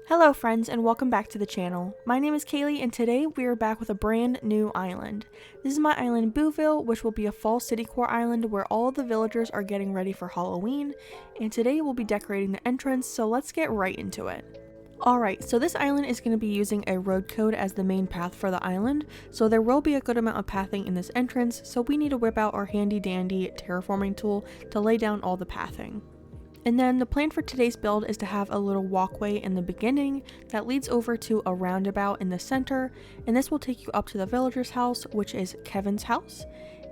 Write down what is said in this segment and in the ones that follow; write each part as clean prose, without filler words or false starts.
Hello friends and welcome back to the channel. My name is Kaylee and today we are back with a brand new island. This is my island BooVille, which will be a fall Citycore island where all of the villagers are getting ready for Halloween, and today we'll be decorating the entrance, so let's get right into it. Alright, so this island is going to be using a road code as the main path for the island, so there will be a good amount of pathing in this entrance, so we need to whip out our handy dandy terraforming tool to lay down all the pathing. And then the plan for today's build is to have a little walkway in the beginning that leads over to a roundabout in the center, and this will take you up to the villager's house, which is Kevin's house.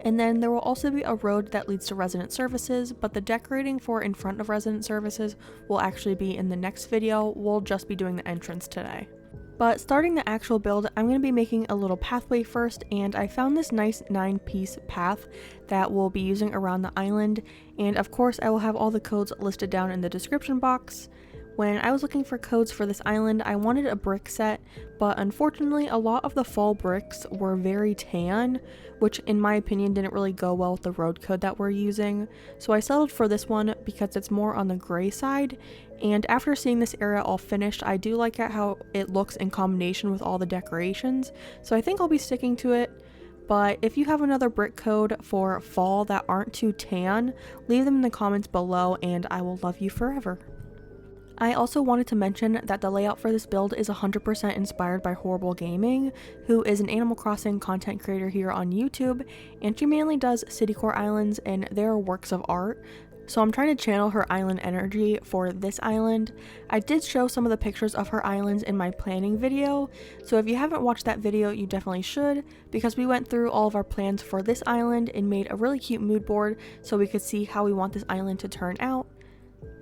And then there will also be a road that leads to resident services, but the decorating for in front of resident services will actually be in the next video. We'll just be doing the entrance today. But starting the actual build, I'm going to be making a little pathway first, and I found this nice 9-piece path that we'll be using around the island, and of course I will have all the codes listed down in the description box. When I was looking for codes for this island, I wanted a brick set, but unfortunately a lot of the fall bricks were very tan, which in my opinion didn't really go well with the road code that we're using, so I settled for this one because it's more on the gray side, and after seeing this area all finished, I do like how it looks in combination with all the decorations, so I think I'll be sticking to it. But if you have another brick code for fall that aren't too tan, leave them in the comments below and I will love you forever. I also wanted to mention that the layout for this build is 100% inspired by Horrible Gaming, who is an Animal Crossing content creator here on YouTube, and she mainly does Citycore islands and they're works of art, so I'm trying to channel her island energy for this island. I did show some of the pictures of her islands in my planning video, so if you haven't watched that video you definitely should, because we went through all of our plans for this island and made a really cute mood board so we could see how we want this island to turn out.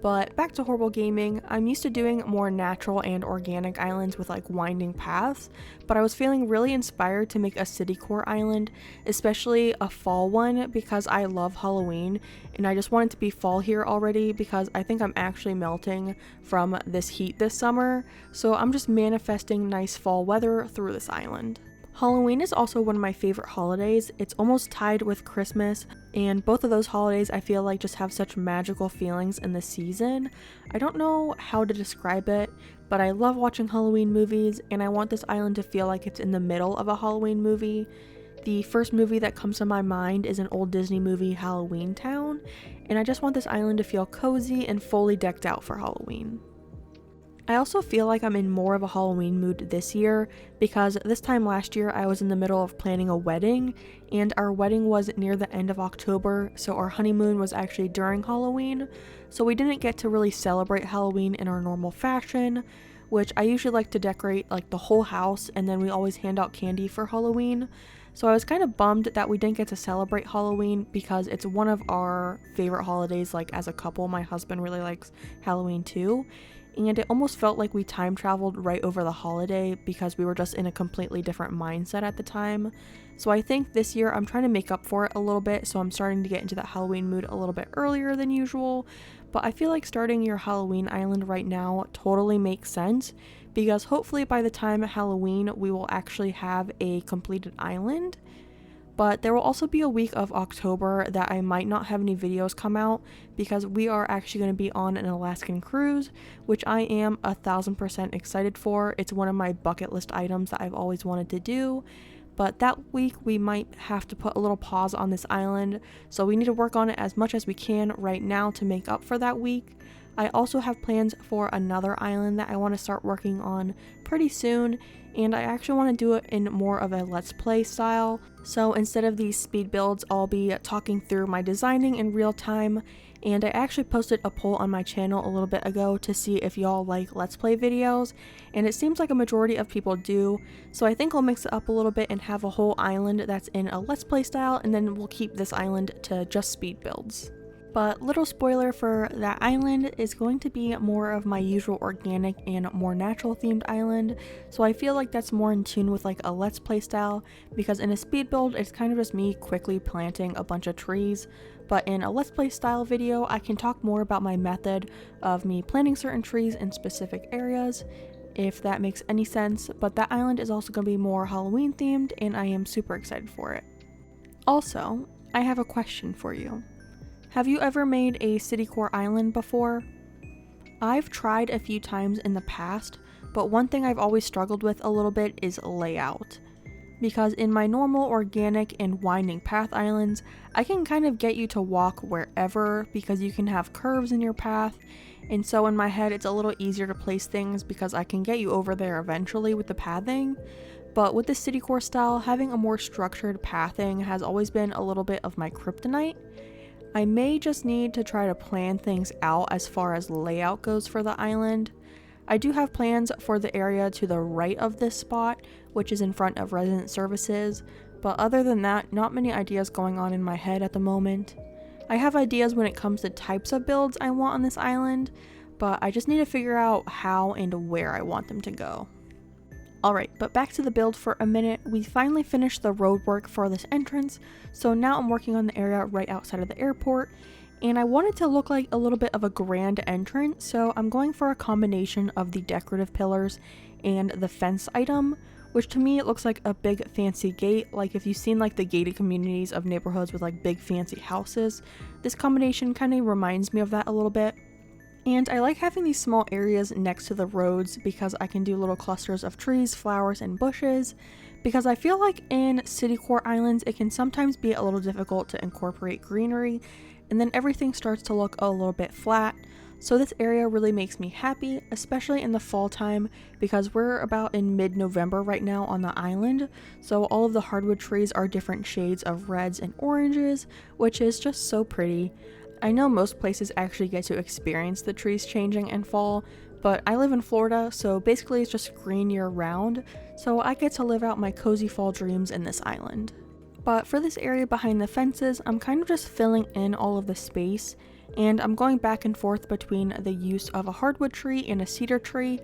But back to Horrible Gaming, I'm used to doing more natural and organic islands with like winding paths, but I was feeling really inspired to make a Citycore island, especially a fall one, because I love Halloween and I just want it to be fall here already because I think I'm actually melting from this heat this summer, so I'm just manifesting nice fall weather through this island. Halloween is also one of my favorite holidays. It's almost tied with Christmas, and both of those holidays I feel like just have such magical feelings in the season. I don't know how to describe it, but I love watching Halloween movies, and I want this island to feel like it's in the middle of a Halloween movie. The first movie that comes to my mind is an old Disney movie, Halloween Town, and I just want this island to feel cozy and fully decked out for Halloween. I also feel like I'm in more of a Halloween mood this year because this time last year I was in the middle of planning a wedding, and our wedding was near the end of October, so our honeymoon was actually during Halloween, so we didn't get to really celebrate Halloween in our normal fashion, which I usually like to decorate like the whole house, and then we always hand out candy for Halloween. So I was kind of bummed that we didn't get to celebrate Halloween because it's one of our favorite holidays, like as a couple. My husband really likes Halloween too. And it almost felt like we time traveled right over the holiday because we were just in a completely different mindset at the time. So I think this year I'm trying to make up for it a little bit, so I'm starting to get into that Halloween mood a little bit earlier than usual. But I feel like starting your Halloween island right now totally makes sense because hopefully by the time Halloween we will actually have a completed island. But there will also be a week of October that I might not have any videos come out because we are actually going to be on an Alaskan cruise, which I am 1000% excited for. It's one of my bucket list items that I've always wanted to do. But that week we might have to put a little pause on this island, so we need to work on it as much as we can right now to make up for that week. I also have plans for another island that I want to start working on pretty soon, and I actually want to do it in more of a let's play style. So instead of these speed builds, I'll be talking through my designing in real time, and I actually posted a poll on my channel a little bit ago to see if y'all like let's play videos, and it seems like a majority of people do, so I think I'll mix it up a little bit and have a whole island that's in a let's play style, and then we'll keep this island to just speed builds. But little spoiler for that island is going to be more of my usual organic and more natural themed island, so I feel like that's more in tune with like a let's play style, because in a speed build it's kind of just me quickly planting a bunch of trees, but in a let's play style video I can talk more about my method of me planting certain trees in specific areas, if that makes any sense. But that island is also going to be more Halloween themed and I am super excited for it. Also, I have a question for you. Have you ever made a Citycore island before? I've tried a few times in the past, but one thing I've always struggled with a little bit is layout. Because in my normal organic and winding path islands, I can kind of get you to walk wherever because you can have curves in your path, and so in my head it's a little easier to place things because I can get you over there eventually with the pathing. But with the Citycore style, having a more structured pathing has always been a little bit of my kryptonite. I may just need to try to plan things out as far as layout goes for the island. I do have plans for the area to the right of this spot, which is in front of resident services, but other than that, not many ideas going on in my head at the moment. I have ideas when it comes to types of builds I want on this island, but I just need to figure out how and where I want them to go. Alright, but back to the build for a minute. We finally finished the road work for this entrance, so now I'm working on the area right outside of the airport, and I want it to look like a little bit of a grand entrance, so I'm going for a combination of the decorative pillars and the fence item, which to me it looks like a big fancy gate. Like if you've seen like the gated communities of neighborhoods with like big fancy houses, this combination kind of reminds me of that a little bit. And I like having these small areas next to the roads because I can do little clusters of trees, flowers, and bushes, because I feel like in Citycore islands it can sometimes be a little difficult to incorporate greenery, and then everything starts to look a little bit flat. So this area really makes me happy, especially in the fall time, because we're about in mid-November right now on the island, so all of the hardwood trees are different shades of reds and oranges, which is just so pretty. I know most places actually get to experience the trees changing in fall, but I live in Florida, so basically it's just green year-round, so I get to live out my cozy fall dreams in this island. But for this area behind the fences, I'm kind of just filling in all of the space, and I'm going back and forth between the use of a hardwood tree and a cedar tree,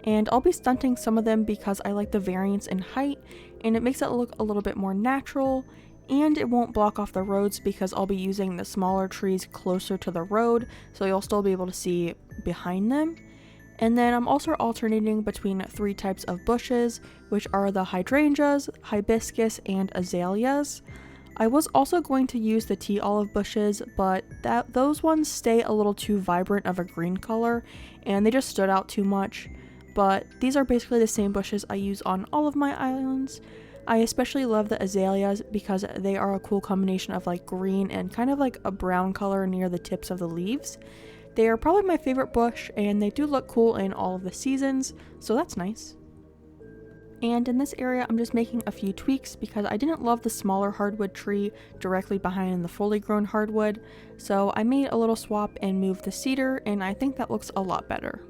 and I'll be stunting some of them because I like the variance in height, and it makes it look a little bit more natural, and it won't block off the roads because I'll be using the smaller trees closer to the road, so you'll still be able to see behind them. And then I'm also alternating between 3 types of bushes, which are the hydrangeas, hibiscus, and azaleas. I was also going to use the tea olive bushes, but those ones stay a little too vibrant of a green color, and they just stood out too much. But these are basically the same bushes I use on all of my islands. I especially love the azaleas because they are a cool combination of like green and kind of like a brown color near the tips of the leaves. They are probably my favorite bush, and they do look cool in all of the seasons, so that's nice. And in this area I'm just making a few tweaks because I didn't love the smaller hardwood tree directly behind the fully grown hardwood, so I made a little swap and moved the cedar, and I think that looks a lot better.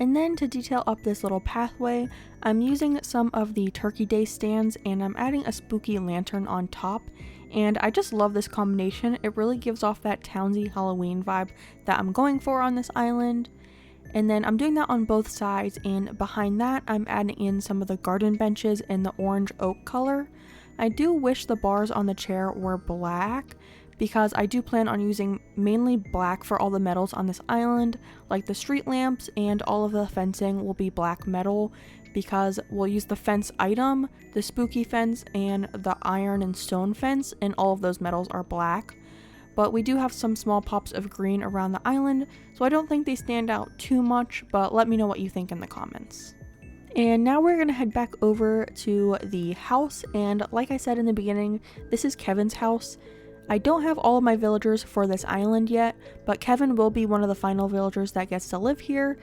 And then to detail up this little pathway, I'm using some of the Turkey Day stands, and I'm adding a spooky lantern on top, and I just love this combination. It really gives off that townsy Halloween vibe that I'm going for on this island. And then I'm doing that on both sides, and behind that I'm adding in some of the garden benches in the orange oak color. I do wish the bars on the chair were black, because I do plan on using mainly black for all the metals on this island, like the street lamps, and all of the fencing will be black metal because we'll use the fence item, the spooky fence, and the iron and stone fence, and all of those metals are black. But we do have some small pops of green around the island, so I don't think they stand out too much, but let me know what you think in the comments. And now we're gonna head back over to the house, and like I said in the beginning, this is Kevin's house. I don't have all of my villagers for this island yet, but Kevin will be one of the final villagers that gets to live here.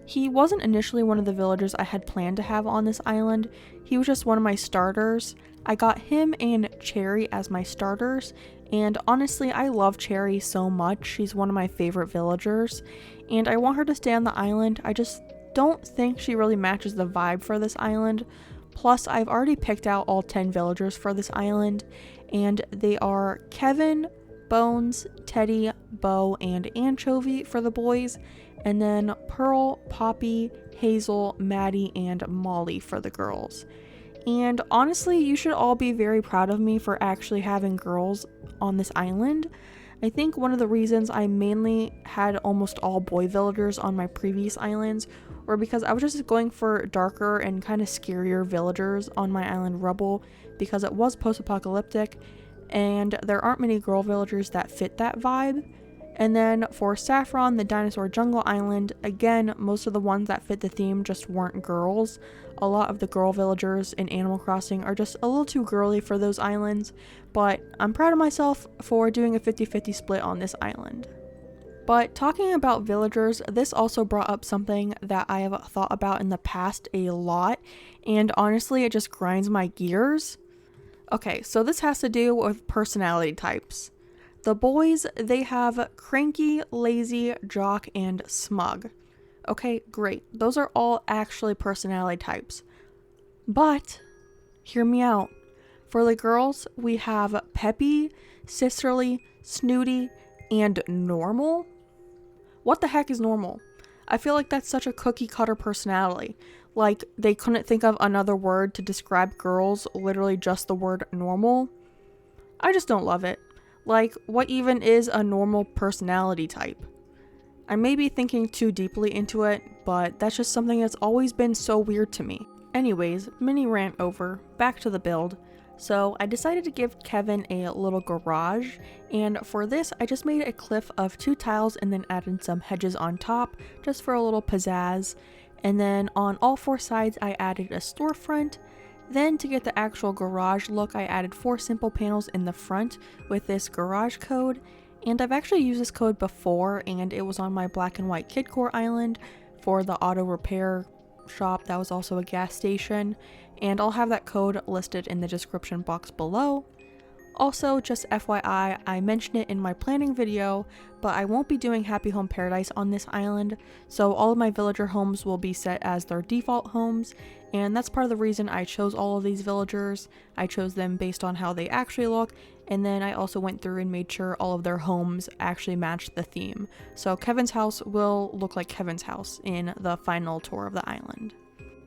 He wasn't initially one of the villagers I had planned to have on this island. He was just one of my starters. I got him and Cherry as my starters, and honestly I love Cherry so much. She's one of my favorite villagers, and I want her to stay on the island. I just don't think she really matches the vibe for this island. Plus, I've already picked out all 10 villagers for this island, and they are Kevin, Bones, Teddy, Bo, and Anchovy for the boys, and then Pearl, Poppy, Hazel, Maddie, and Molly for the girls. And honestly, you should all be very proud of me for actually having girls on this island. I think one of the reasons I mainly had almost all boy villagers on my previous islands were because I was just going for darker and kind of scarier villagers on my island Rubble because it was post-apocalyptic, and there aren't many girl villagers that fit that vibe. And then for Saffron, the dinosaur jungle island, again, most of the ones that fit the theme just weren't girls. A lot of the girl villagers in Animal Crossing are just a little too girly for those islands, but I'm proud of myself for doing a 50-50 split on this island. But talking about villagers, this also brought up something that I have thought about in the past a lot, and honestly, it just grinds my gears. Okay, so this has to do with personality types. The boys, they have cranky, lazy, jock, and smug. Okay, great. Those are all actually personality types. But, hear me out. For the girls, we have peppy, sisterly, snooty, and normal. What the heck is normal? I feel like that's such a cookie cutter personality. Like, they couldn't think of another word to describe girls, literally just the word normal. I just don't love it. Like, what even is a normal personality type? I may be thinking too deeply into it, but that's just something that's always been so weird to me. Anyways, mini rant over, back to the build. So I decided to give Kevin a little garage, and for this I just made a cliff of 2 tiles and then added some hedges on top, just for a little pizzazz. And then on all 4 sides I added a storefront. Then to get the actual garage look, I added 4 simple panels in the front with this garage code, and I've actually used this code before, and it was on my black and white Citycore island for the auto repair shop that was also a gas station, and I'll have that code listed in the description box below. Also, just FYI, I mentioned it in my planning video, but I won't be doing Happy Home Paradise on this island, so all of my villager homes will be set as their default homes, and that's part of the reason I chose all of these villagers. I chose them based on how they actually look, and then I also went through and made sure all of their homes actually matched the theme. So Kevin's house will look like Kevin's house in the final tour of the island.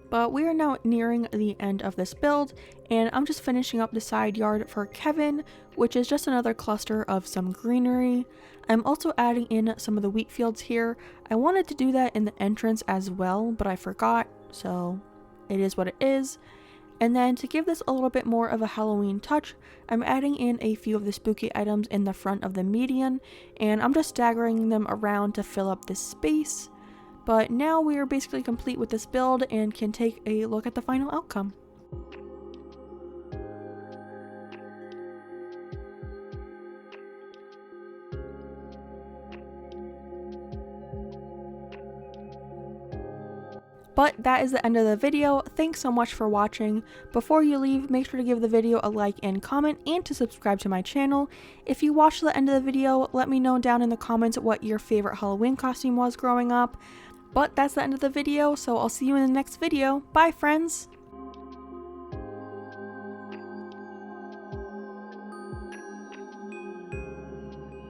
But we are now nearing the end of this build, and I'm just finishing up the side yard for Kevin, which is just another cluster of some greenery. I'm also adding in some of the wheat fields here. I wanted to do that in the entrance as well, but I forgot, so it is what it is. And then to give this a little bit more of a Halloween touch, I'm adding in a few of the spooky items in the front of the median, and I'm just staggering them around to fill up this space. But now we are basically complete with this build and can take a look at the final outcome. But that is the end of the video. Thanks so much for watching. Before you leave, make sure to give the video a like and comment, and to subscribe to my channel. If you watched the end of the video, let me know down in the comments what your favorite Halloween costume was growing up. But that's the end of the video, so I'll see you in the next video. Bye, friends!